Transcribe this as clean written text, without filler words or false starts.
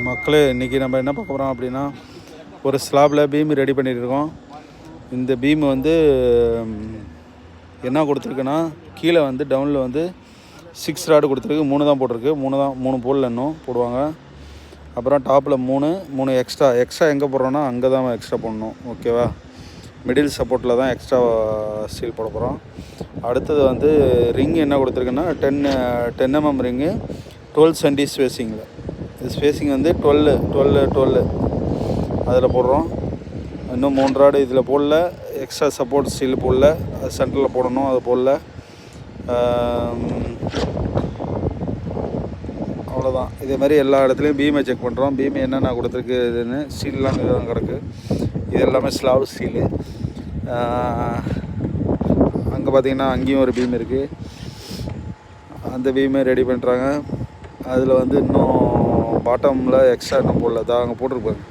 மக்களே, இன்றைக்கி நம்ம என்ன பார்க்க போகிறோம் அப்படின்னா, ஒரு ஸ்லாபில் பீம் ரெடி பண்ணியிருக்கோம். இந்த பீம் வந்து என்ன கொடுத்துருக்குன்னா, கீழே வந்து டவுனில் வந்து 6 ராடு கொடுத்துருக்கு. 3 தான் போட்டிருக்கு. 3 போடல, இன்னும் போடுவாங்க. அப்புறம் டாப்பில் 3 எக்ஸ்ட்ரா எங்கே போடுறோன்னா அங்கே தான் எக்ஸ்ட்ரா போடணும். ஓகேவா? மிடில் சப்போர்ட்டில் தான் எக்ஸ்ட்ரா ஸ்டீல் போட போகிறோம். அடுத்தது வந்து ரிங் என்ன கொடுத்துருக்குன்னா 10 mm ரிங்கு 12 சென்டி ஸ்பேஸிங்கில். இது ஸ்பேஸிங் வந்து 12 அதில் போடுறோம். இன்னும் 3 ராடு இதில் போடல. எக்ஸ்ட்ரா சப்போர்ட் ஸ்டீல் போடல. சென்டரில் போடணும், அது போடல. அவ்வளோதான். இதே மாதிரி எல்லா இடத்துலையும் பீமை செக் பண்ணுறோம். பீம் என்னென்ன கொடுத்துருக்கு இதுன்னு. ஸ்டீல்லாம் கிடக்கு. இது எல்லாமே ஸ்லாப் ஸ்டீலு. அங்கே பார்த்திங்கன்னா அங்கேயும் ஒரு பீம் இருக்குது. அந்த பீமை ரெடி பண்ணுறாங்க. அதில் வந்து இன்னும் பாட்டமில் எக்ஸ்ட்ரா இன்னும் போடல. அங்கே போட்டிருப்பாங்க.